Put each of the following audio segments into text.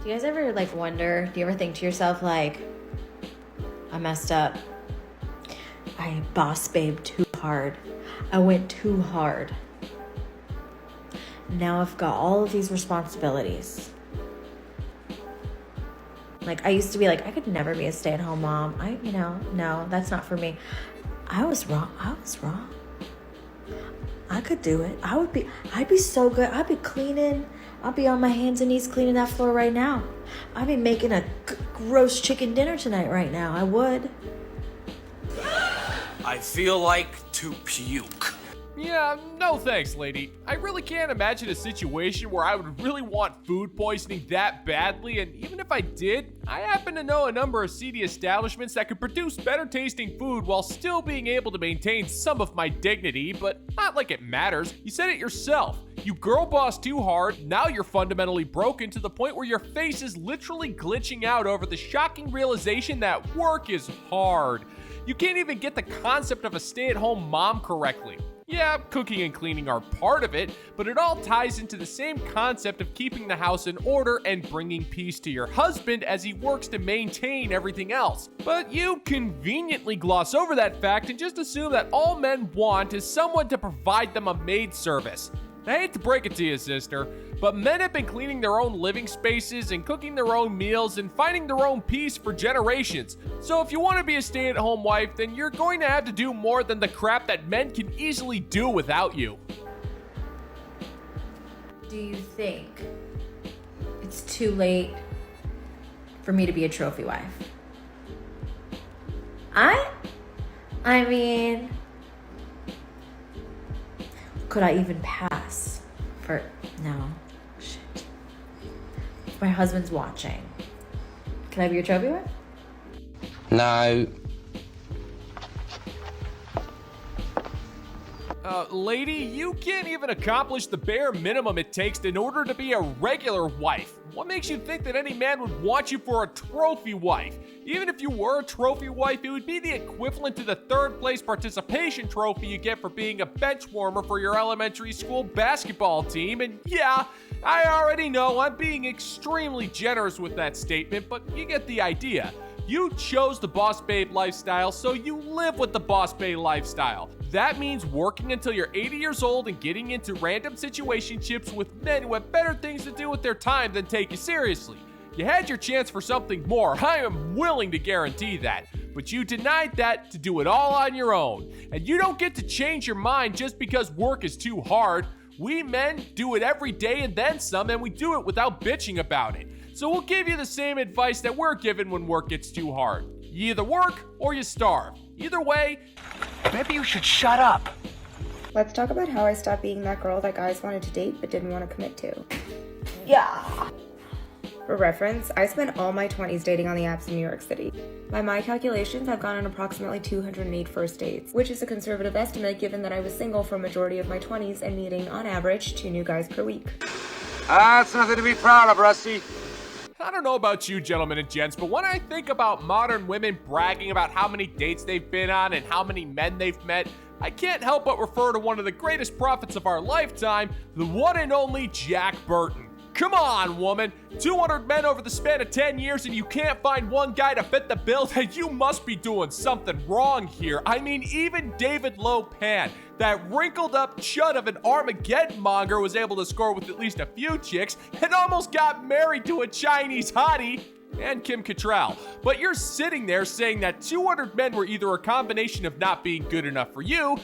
Do you guys ever wonder, do you ever think to yourself I messed up. I boss babe too hard. I went too hard. Now I've got all of these responsibilities. I used to be I could never be a stay-at-home mom. No, that's not for me. I was wrong. I could do it. I'd be so good. I'd be cleaning. I'll be on my hands and knees cleaning that floor right now. I'd be making a roast chicken dinner tonight right now. I would. I feel like to puke. Yeah, no thanks, lady. I really can't imagine a situation where I would really want food poisoning that badly, and even if I did, I happen to know a number of seedy establishments that could produce better tasting food while still being able to maintain some of my dignity, but not like it matters. You said it yourself. You girl boss too hard, now you're fundamentally broken to the point where your face is literally glitching out over the shocking realization that work is hard. You can't even get the concept of a stay-at-home mom correctly. Yeah, cooking and cleaning are part of it, but it all ties into the same concept of keeping the house in order and bringing peace to your husband as he works to maintain everything else. But you conveniently gloss over that fact and just assume that all men want is someone to provide them a maid service. I hate to break it to you, sister, but men have been cleaning their own living spaces and cooking their own meals and finding their own peace for generations. So if you want to be a stay-at-home wife, then you're going to have to do more than the crap that men can easily do without you. Do you think it's too late for me to be a trophy wife? I mean, could I even pass for, no, shit. If my husband's watching, can I be your trophy wife? No. Lady, you can't even accomplish the bare minimum it takes in order to be a regular wife. What makes you think that any man would want you for a trophy wife? Even if you were a trophy wife, it would be the equivalent to the third place participation trophy you get for being a bench warmer for your elementary school basketball team. And yeah, I already know I'm being extremely generous with that statement, but you get the idea. You chose the boss babe lifestyle, so you live with the boss babe lifestyle. That means working until you're 80 years old and getting into random situationships with men who have better things to do with their time than take you seriously. You had your chance for something more, I am willing to guarantee that. But you denied that to do it all on your own. And you don't get to change your mind just because work is too hard. We men do it every day and then some, and we do it without bitching about it. So we'll give you the same advice that we're given when work gets too hard. You either work or you starve. Either way, Maybe you should shut up. Let's talk about how I stopped being that girl that guys wanted to date but didn't want to commit to. Yeah. For reference, I spent all my 20s dating on the apps in New York City. By my calculations, I've gone on approximately 208 first dates, which is a conservative estimate given that I was single for a majority of my 20s and meeting, on average, 2 new guys per week. That's nothing to be proud of, Rusty. I don't know about you gentlemen and gents, but when I think about modern women bragging about how many dates they've been on and how many men they've met, I can't help but refer to one of the greatest prophets of our lifetime, the one and only Jack Burton. Come on, woman. 200 men over the span of 10 years and you can't find one guy to fit the bill? Then you must be doing something wrong here. I mean, even David Lopan, that wrinkled up chud of an Armageddon monger, was able to score with at least a few chicks and almost got married to a Chinese hottie. And Kim Cattrall. But you're sitting there saying that 200 men were either a combination of not being good enough for you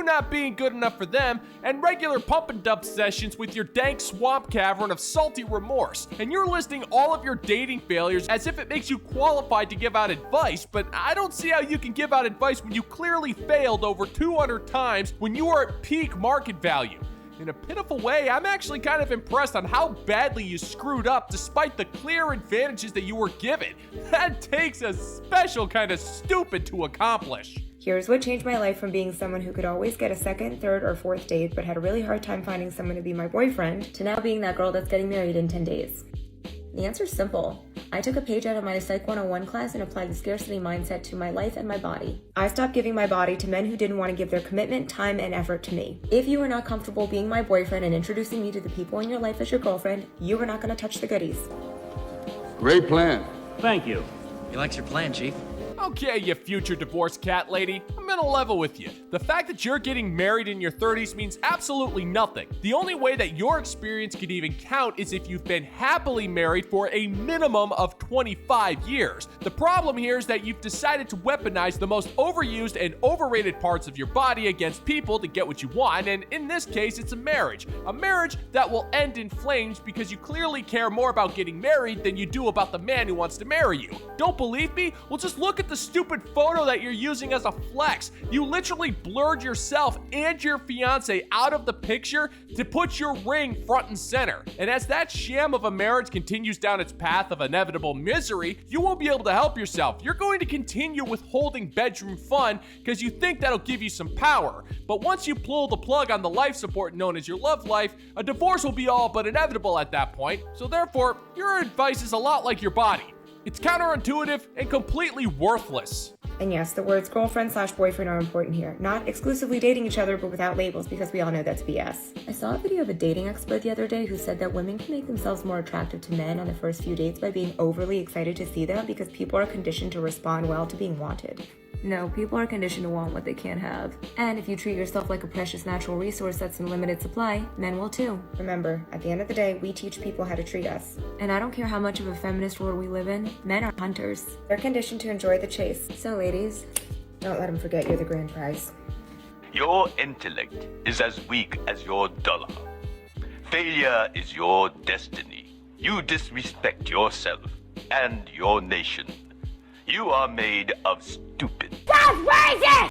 not being good enough for them, and regular pump and dump sessions with your dank swamp cavern of salty remorse. And you're listing all of your dating failures as if it makes you qualified to give out advice, but I don't see how you can give out advice when you clearly failed over 200 times when you are at peak market value. In a pitiful way, I'm actually kind of impressed on how badly you screwed up despite the clear advantages that you were given. That takes a special kind of stupid to accomplish. Here's what changed my life from being someone who could always get a second, third, or fourth date but had a really hard time finding someone to be my boyfriend, to now being that girl that's getting married in 10 days. The answer's simple. I took a page out of my Psych 101 class and applied the scarcity mindset to my life and my body. I stopped giving my body to men who didn't want to give their commitment, time, and effort to me. If you are not comfortable being my boyfriend and introducing me to the people in your life as your girlfriend, you are not going to touch the goodies. Great plan. Thank you. He likes your plan, Chief. Okay, you future divorced cat lady, I'm gonna level with you. The fact that you're getting married in your 30s means absolutely nothing. The only way that your experience could even count is if you've been happily married for a minimum of 25 years. The problem here is that you've decided to weaponize the most overused and overrated parts of your body against people to get what you want, and in this case, it's a marriage. A marriage that will end in flames because you clearly care more about getting married than you do about the man who wants to marry you. Don't believe me? Well, just look at the stupid photo that you're using as a flex. You literally blurred yourself and your fiance out of the picture to put your ring front and center. And as that sham of a marriage continues down its path of inevitable misery, you won't be able to help yourself. You're going to continue withholding bedroom fun because you think that'll give you some power. But once you pull the plug on the life support known as your love life, a divorce will be all but inevitable at that point. So therefore, your advice is a lot like your body. It's counterintuitive and completely worthless. And yes, the words girlfriend/boyfriend are important here. Not exclusively dating each other, but without labels, because we all know that's BS. I saw a video of a dating expert the other day who said that women can make themselves more attractive to men on the first few dates by being overly excited to see them because people are conditioned to respond well to being wanted. No, people are conditioned to want what they can't have. And if you treat yourself like a precious natural resource that's in limited supply, men will too. Remember, at the end of the day, we teach people how to treat us. And I don't care how much of a feminist world we live in, men are hunters. They're conditioned to enjoy the chase. So ladies, don't let them forget you're the grand prize. Your intellect is as weak as your dollar. Failure is your destiny. You disrespect yourself and your nation. You are made of stupid.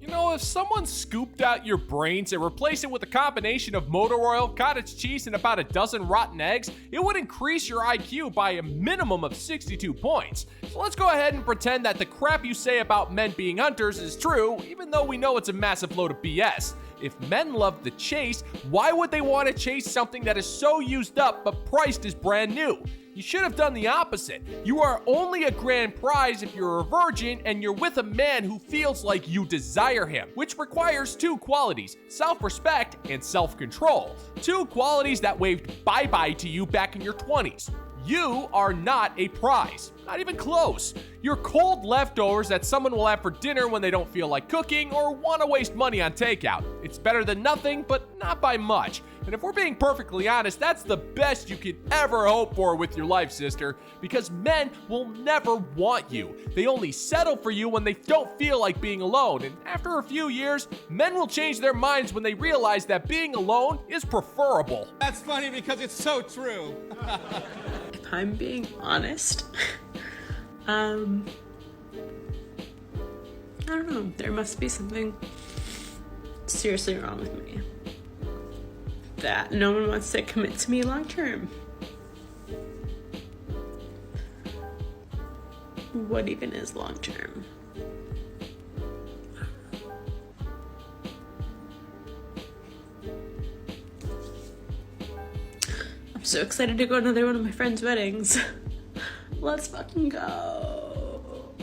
You know, if someone scooped out your brains and replaced it with a combination of motor oil, cottage cheese, and about a dozen rotten eggs, it would increase your IQ by a minimum of 62 points. So let's go ahead and pretend that the crap you say about men being hunters is true, even though we know it's a massive load of BS. If men love the chase, why would they want to chase something that is so used up but priced as brand new? You should have done the opposite. You are only a grand prize if you're a virgin and you're with a man who feels like you desire him, which requires two qualities: self-respect and self-control. Two qualities that waved bye-bye to you back in your 20s. You are not a prize. Not even close. You're cold leftovers that someone will have for dinner when they don't feel like cooking or want to waste money on takeout. It's better than nothing, but not by much. And if we're being perfectly honest, that's the best you could ever hope for with your life, sister, because men will never want you. They only settle for you when they don't feel like being alone. And after a few years, men will change their minds when they realize that being alone is preferable. That's funny because it's so true. If I'm being honest, I don't know, there must be something seriously wrong with me that no one wants to commit to me long term. What even is long term? I'm so excited to go to another one of my friends' weddings. Let's fucking go.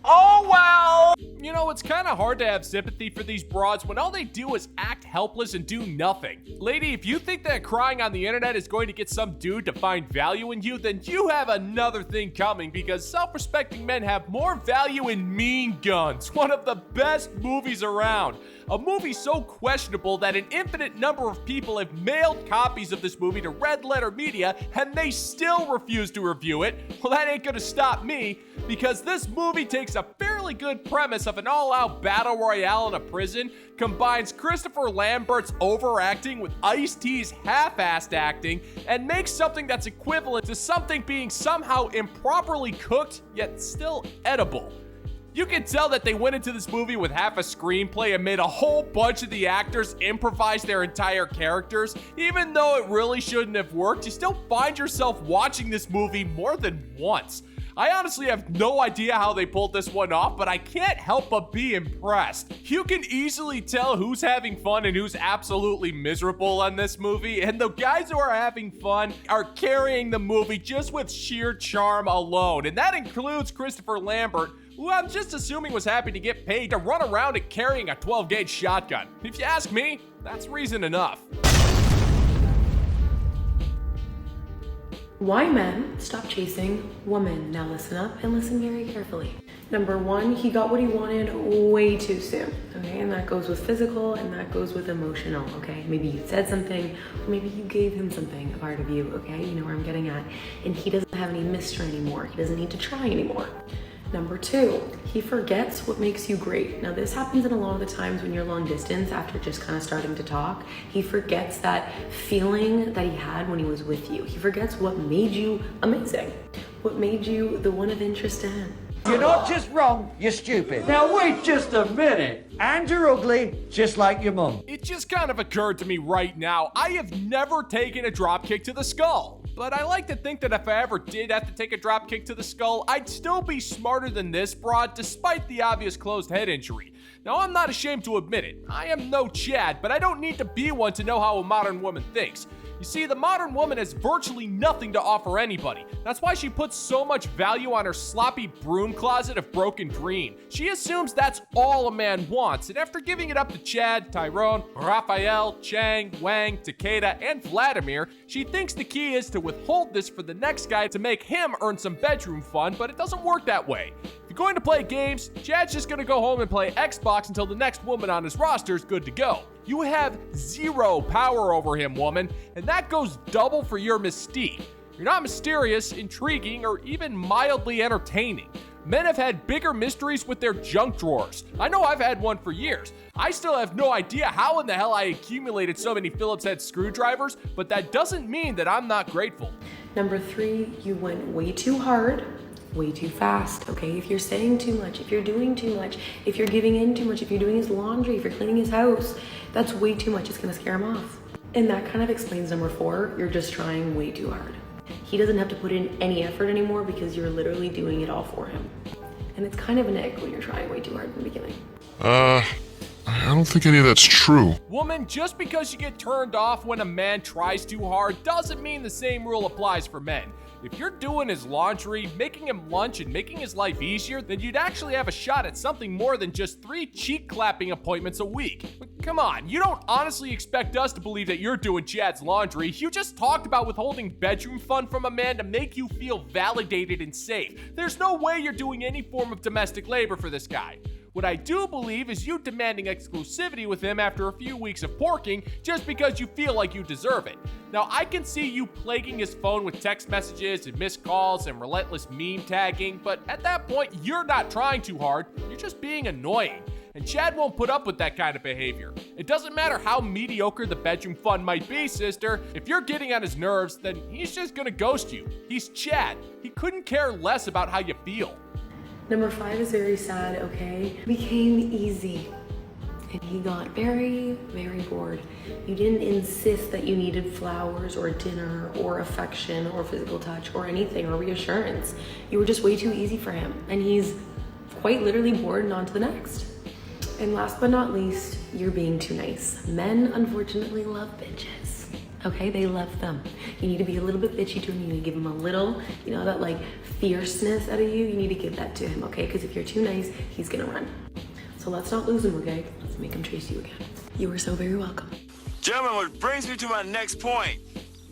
Oh, well! You know, it's kind of hard to have sympathy for these broads when all they do is act helpless and do nothing. Lady, if you think that crying on the internet is going to get some dude to find value in you, then you have another thing coming, because self-respecting men have more value in Mean Guns, one of the best movies around. A movie so questionable that an infinite number of people have mailed copies of this movie to Red Letter Media and they still refuse to review it. Well, that ain't gonna stop me, because this movie takes a fairly good premise of an all-out battle royale in a prison, combines Christopher Lambert's overacting with Ice-T's half-assed acting, and makes something that's equivalent to something being somehow improperly cooked yet still edible. You can tell that they went into this movie with half a screenplay and made a whole bunch of the actors improvise their entire characters. Even though it really shouldn't have worked, you still find yourself watching this movie more than once. I honestly have no idea how they pulled this one off, but I can't help but be impressed. You can easily tell who's having fun and who's absolutely miserable on this movie, and the guys who are having fun are carrying the movie just with sheer charm alone, and that includes Christopher Lambert, who I'm just assuming was happy to get paid to run around and carrying a 12-gauge shotgun. If you ask me, that's reason enough. Why men stop chasing women. Now listen up and listen very carefully. Number one, he got what he wanted way too soon, okay? And that goes with physical and that goes with emotional, okay? Maybe you said something, or maybe you gave him something, a part of you, okay? You know where I'm getting at. And he doesn't have any mystery anymore. He doesn't need to try anymore. Number two, he forgets what makes you great. Now this happens in a lot of the times when you're long distance after just kind of starting to talk. He forgets that feeling that he had when he was with you. He forgets what made you amazing, what made you the one of interest to him. You're not just wrong, you're stupid. Now wait just a minute. And you're ugly, just like your mum. It just kind of occurred to me right now, I have never taken a drop kick to the skull. But I like to think that if I ever did have to take a drop kick to the skull, I'd still be smarter than this broad despite the obvious closed head injury. Now, I'm not ashamed to admit it. I am no Chad, but I don't need to be one to know how a modern woman thinks. You see, the modern woman has virtually nothing to offer anybody. That's why she puts so much value on her sloppy broom closet of broken dream. She assumes that's all a man wants, and after giving it up to Chad, Tyrone, Raphael, Chang, Wang, Takeda, and Vladimir, she thinks the key is to withhold this for the next guy to make him earn some bedroom fun, but it doesn't work that way. If you're going to play games, Chad's just gonna go home and play Xbox until the next woman on his roster is good to go. You have zero power over him, woman, and that goes double for your mystique. You're not mysterious, intriguing, or even mildly entertaining. Men have had bigger mysteries with their junk drawers. I know I've had one for years. I still have no idea how in the hell I accumulated so many Phillips head screwdrivers, but that doesn't mean that I'm not grateful. Number three, you went way too hard, way too fast, okay? If you're saying too much, if you're doing too much, if you're giving in too much, if you're doing his laundry, if you're cleaning his house, that's way too much. It's gonna scare him off. And that kind of explains number four, you're just trying way too hard. He doesn't have to put in any effort anymore because you're literally doing it all for him. And it's kind of an ick when you're trying way too hard in the beginning. I don't think any of that's true. Woman, just because you get turned off when a man tries too hard doesn't mean the same rule applies for men. If you're doing his laundry, making him lunch, and making his life easier, then you'd actually have a shot at something more than just 3 cheek-clapping appointments a week. But come on, you don't honestly expect us to believe that you're doing Chad's laundry. You just talked about withholding bedroom fun from a man to make you feel validated and safe. There's no way you're doing any form of domestic labor for this guy. What I do believe is you demanding exclusivity with him after a few weeks of porking just because you feel like you deserve it. Now, I can see you plaguing his phone with text messages and missed calls and relentless meme tagging, but at that point, you're not trying too hard, you're just being annoying. And Chad won't put up with that kind of behavior. It doesn't matter how mediocre the bedroom fun might be, sister. If you're getting on his nerves, then he's just gonna ghost you. He's Chad. He couldn't care less about how you feel. Number five is very sad, okay? It became easy. And he got very, very bored. You didn't insist that you needed flowers or dinner or affection or physical touch or anything or reassurance. You were just way too easy for him. And he's quite literally bored and on to the next. And last but not least, you're being too nice. Men, unfortunately, love bitches. Okay, they love them. You need to be a little bit bitchy to him. You need to give him a little, you know, that like fierceness out of you. You need to give that to him, okay? Because if you're too nice, he's gonna run. So let's not lose him, okay? Let's make him chase you again. You are so very welcome. Gentlemen, which brings me to my next point.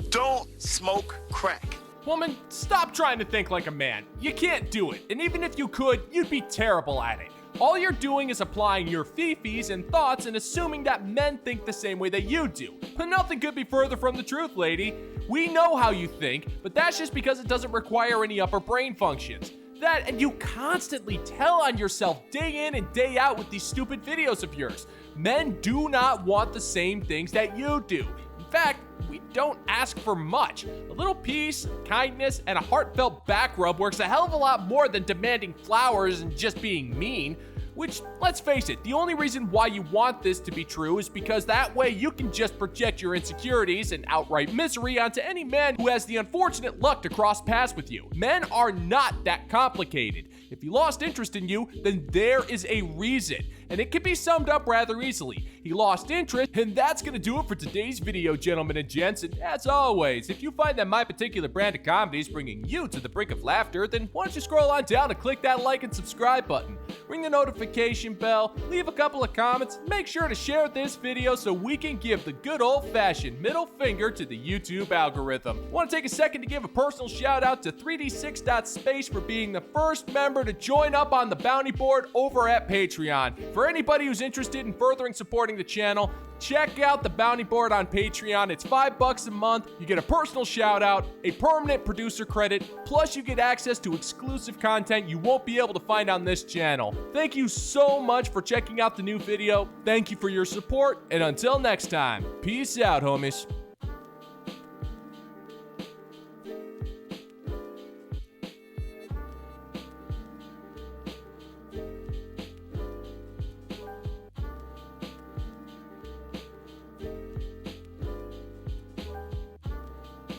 Don't smoke crack. Woman, stop trying to think like a man. You can't do it. And even if you could, you'd be terrible at it. All you're doing is applying your fifis and thoughts and assuming that men think the same way that you do. But nothing could be further from the truth, lady. We know how you think, but that's just because it doesn't require any upper brain functions. That, and you constantly tell on yourself day in and day out with these stupid videos of yours. Men do not want the same things that you do. In fact, we don't ask for much. A little peace, kindness, and a heartfelt back rub works a hell of a lot more than demanding flowers and just being mean. Which, let's face it, the only reason why you want this to be true is because that way you can just project your insecurities and outright misery onto any man who has the unfortunate luck to cross paths with you. Men are not that complicated. If he lost interest in you, then there is a reason, and it can be summed up rather easily. he lost interest, and that's gonna do it for today's video, gentlemen and gents. And as always, if you find that my particular brand of comedy is bringing you to the brink of laughter, then why don't you scroll on down and click that like and subscribe button, ring the notification bell, leave a couple of comments, make sure to share this video so we can give the good old-fashioned middle finger to the YouTube algorithm. I want to take a second to give a personal shout out to 3d6.space for being the first member to join up on the bounty board over at Patreon. For anybody who's interested in furthering supporting the channel, check out the bounty board on Patreon. It's $5 a month. You get a personal shout out, a permanent producer credit, plus you get access to exclusive content you won't be able to find on this channel. Thank you so much for checking out the new video. Thank you for your support, and until next time, peace out, homies.